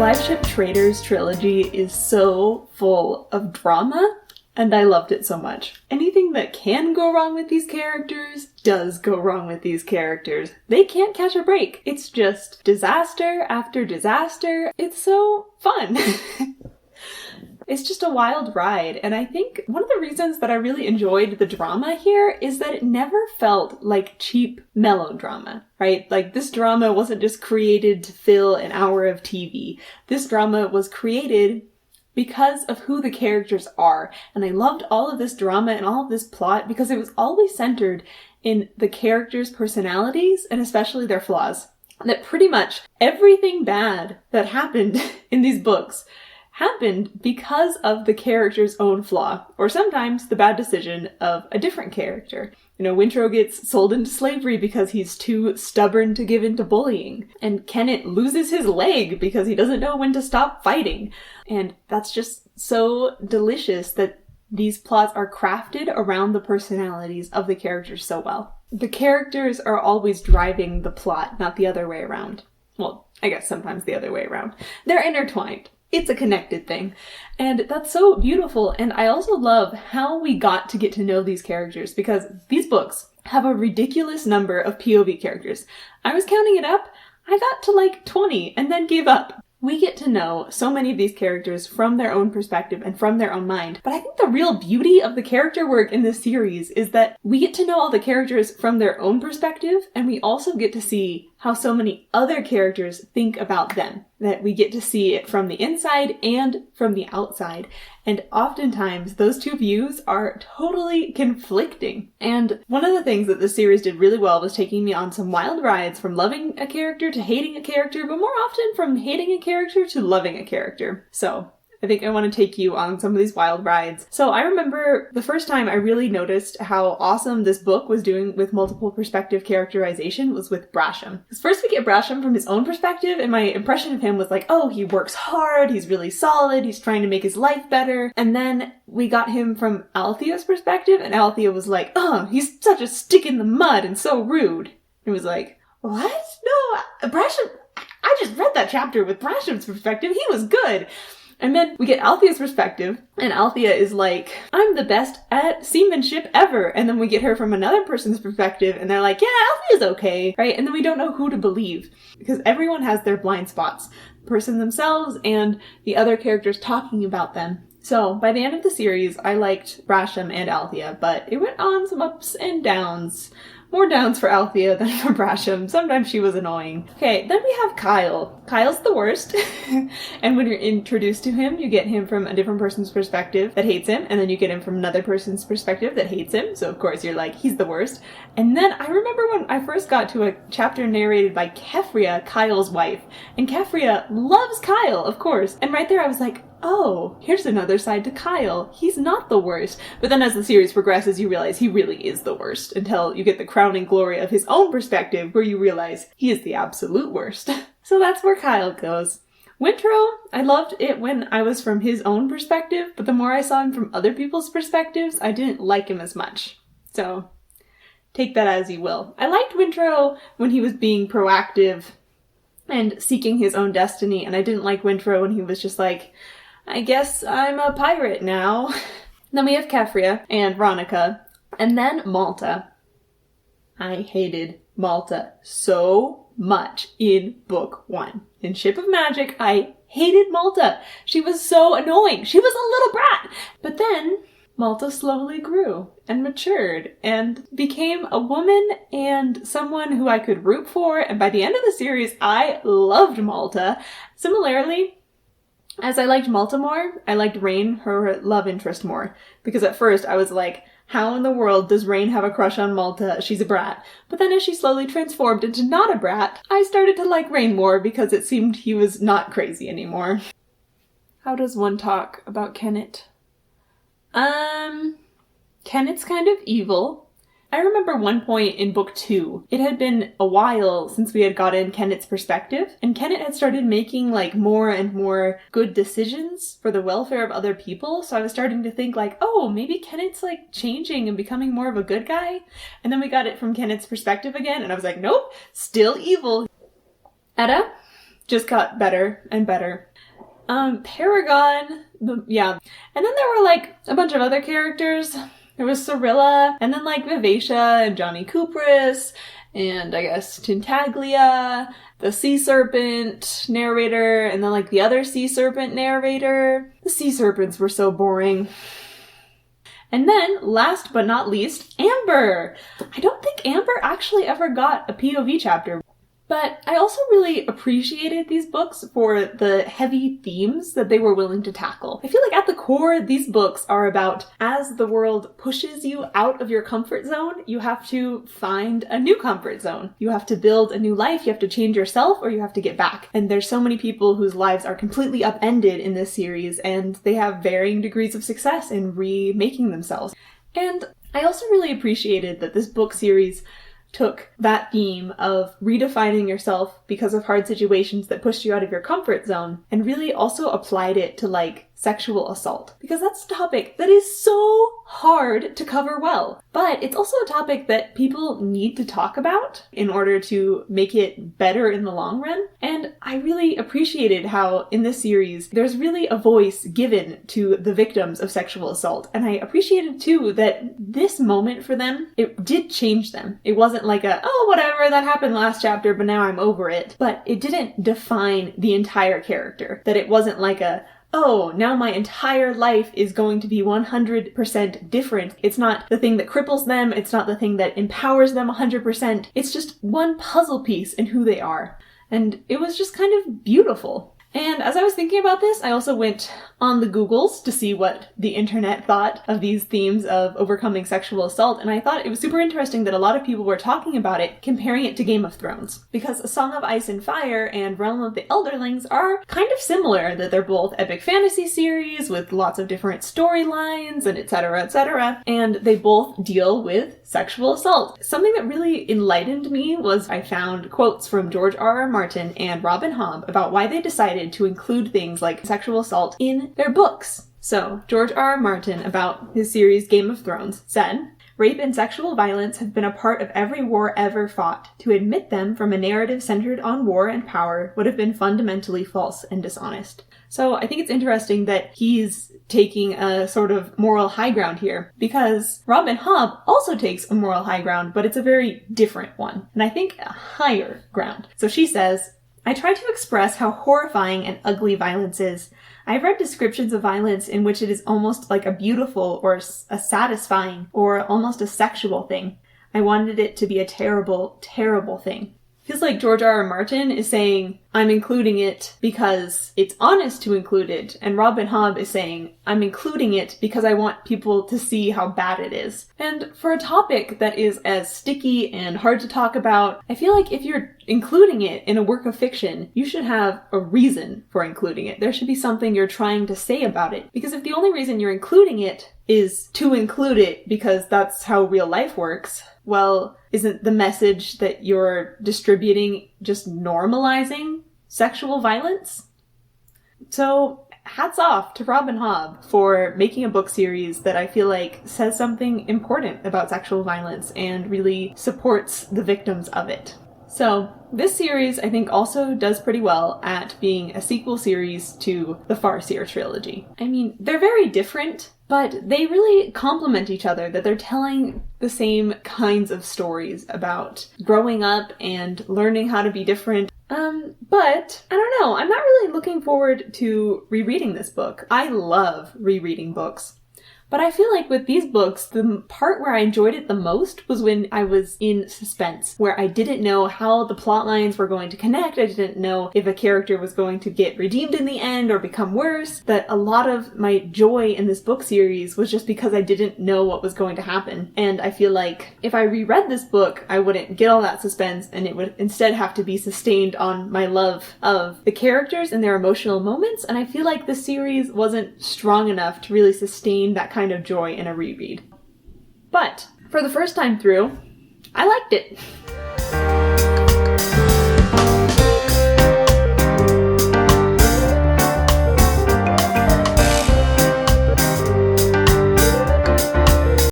Flagship Traders trilogy is so full of drama, and I loved it so much. Anything that can go wrong with these characters does go wrong with these characters. They can't catch a break. It's just disaster after disaster. It's so fun. It's just a wild ride, and I think one of the reasons that I really enjoyed the drama here is that it never felt like cheap melodrama, right? Like, this drama wasn't just created to fill an hour of TV. This drama was created because of who the characters are, and I loved all of this drama and all of this plot because it was always centered in the characters' personalities and especially their flaws. That pretty much everything bad that happened in these books happened because of the character's own flaw, or sometimes the bad decision of a different character. You know, Wintrow gets sold into slavery because he's too stubborn to give in to bullying, and Kennit loses his leg because he doesn't know when to stop fighting. And that's just so delicious that these plots are crafted around the personalities of the characters so well. The characters are always driving the plot, not the other way around. Well, I guess sometimes the other way around. They're intertwined. It's a connected thing. And that's so beautiful. And I also love how we got to get to know these characters, because these books have a ridiculous number of POV characters. I was counting it up. I got to like 20 and then gave up. We get to know so many of these characters from their own perspective and from their own mind. But I think the real beauty of the character work in this series is that we get to know all the characters from their own perspective, and we also get to see how so many other characters think about them. That we get to see it from the inside and from the outside. And oftentimes, those two views are totally conflicting. And one of the things that this series did really well was taking me on some wild rides from loving a character to hating a character, but more often from hating a character to loving a character. So I think I want to take you on some of these wild rides. So I remember the first time I really noticed how awesome this book was doing with multiple perspective characterization was with Brasham. Because first we get Brasham from his own perspective, and my impression of him was like, oh, he works hard, he's really solid, he's trying to make his life better. And then we got him from Althea's perspective, and Althea was like, oh, he's such a stick in the mud and so rude. It was like, what? No, Brasham, I just read that chapter with Brasham's perspective, he was good. And then we get Althea's perspective, and Althea is like, I'm the best at seamanship ever. And then we get her from another person's perspective, and they're like, yeah, Althea's okay, right? And then we don't know who to believe, because everyone has their blind spots. The person themselves and the other characters talking about them. So, by the end of the series, I liked Brasham and Althea, but it went on some ups and downs. More downs for Althea than for Brasham. Sometimes she was annoying. Okay, then we have Kyle. Kyle's the worst. And when you're introduced to him, you get him from a different person's perspective that hates him, and then you get him from another person's perspective that hates him. So of course you're like, he's the worst. And then I remember when I first got to a chapter narrated by Keffria, Kyle's wife. And Keffria loves Kyle, of course. And right there I was like, oh, here's another side to Kyle. He's not the worst. But then as the series progresses, you realize he really is the worst, until you get the crowning glory of his own perspective, where you realize he is the absolute worst. So that's where Kyle goes. Wintrow, I loved it when I was from his own perspective, but the more I saw him from other people's perspectives, I didn't like him as much. So take that as you will. I liked Wintrow when he was being proactive and seeking his own destiny, and I didn't like Wintrow when he was just like, I guess I'm a pirate now. Then we have Keffria and Ronica, and then Malta. I hated Malta so much in book 1. In Ship of Magic, I hated Malta. She was so annoying. She was a little brat. But then Malta slowly grew and matured and became a woman and someone who I could root for. And by the end of the series, I loved Malta. Similarly, as I liked Malta more, I liked Rain, her love interest, more. Because at first I was like, how in the world does Rain have a crush on Malta? She's a brat. But then as she slowly transformed into not a brat, I started to like Rain more because it seemed he was not crazy anymore. How does one talk about Kennit? Kennit's kind of evil. I remember one point in book 2, it had been a while since we had gotten Kennit's perspective, and Kennit had started making like more and more good decisions for the welfare of other people, so I was starting to think like, oh, maybe Kennit's like changing and becoming more of a good guy. And then we got it from Kennit's perspective again, and I was like, nope, still evil. Etta just got better and better. Paragon, yeah. And then there were like a bunch of other characters. There was Cirilla, and then like Vivacia and Johnny Kupris, and I guess Tintaglia, the Sea Serpent narrator, and then like the other Sea Serpent narrator. The Sea Serpents were so boring. And then, last but not least, Amber! I don't think Amber actually ever got a POV chapter. But I also really appreciated these books for the heavy themes that they were willing to tackle. I feel like at the core, these books are about as the world pushes you out of your comfort zone, you have to find a new comfort zone. You have to build a new life, you have to change yourself, or you have to get back. And there's so many people whose lives are completely upended in this series, and they have varying degrees of success in remaking themselves. And I also really appreciated that this book series took that theme of redefining yourself because of hard situations that pushed you out of your comfort zone and really also applied it to like sexual assault. Because that's a topic that is so hard to cover well. But it's also a topic that people need to talk about in order to make it better in the long run. And I really appreciated how in this series, there's really a voice given to the victims of sexual assault. And I appreciated too that this moment for them, it did change them. It wasn't like a, oh, whatever, that happened last chapter, but now I'm over it. But it didn't define the entire character. That it wasn't like a, oh, now my entire life is going to be 100% different. It's not the thing that cripples them. It's not the thing that empowers them 100%. It's just one puzzle piece in who they are. And it was just kind of beautiful. And as I was thinking about this, I also went on the Googles to see what the internet thought of these themes of overcoming sexual assault, and I thought it was super interesting that a lot of people were talking about it, comparing it to Game of Thrones. Because A Song of Ice and Fire and Realm of the Elderlings are kind of similar, that they're both epic fantasy series with lots of different storylines and etc., and they both deal with sexual assault. Something that really enlightened me was I found quotes from George R.R. Martin and Robin Hobb about why they decided to include things like sexual assault in their books. So, George R.R. Martin, about his series Game of Thrones, said, "Rape and sexual violence have been a part of every war ever fought. To admit them from a narrative centered on war and power would have been fundamentally false and dishonest." So I think it's interesting that he's taking a sort of moral high ground here, because Robin Hobb also takes a moral high ground, but it's a very different one, and I think a higher ground. So she says, "I try to express how horrifying and ugly violence is. I've read descriptions of violence in which it is almost like a beautiful or a satisfying or almost a sexual thing. I wanted it to be a terrible, terrible thing." Feels like George R.R. Martin is saying, I'm including it because it's honest to include it, and Robin Hobb is saying, I'm including it because I want people to see how bad it is. And for a topic that is as sticky and hard to talk about, I feel like if you're including it in a work of fiction, you should have a reason for including it. There should be something you're trying to say about it. Because if the only reason you're including it is to include it because that's how real life works, well, isn't the message that you're distributing just normalizing sexual violence? So, hats off to Robin Hobb for making a book series that I feel like says something important about sexual violence and really supports the victims of it. So, this series I think also does pretty well at being a sequel series to the Farseer trilogy. I mean, they're very different, but they really complement each other, that they're telling the same kinds of stories about growing up and learning how to be different. But I don't know, I'm not really looking forward to rereading this book. I love rereading books. But I feel like with these books, the part where I enjoyed it the most was when I was in suspense, where I didn't know how the plot lines were going to connect. I didn't know if a character was going to get redeemed in the end or become worse. That a lot of my joy in this book series was just because I didn't know what was going to happen. And I feel like if I reread this book, I wouldn't get all that suspense, and it would instead have to be sustained on my love of the characters and their emotional moments. And I feel like the series wasn't strong enough to really sustain that kind of joy in a reread. But for the first time through, I liked it.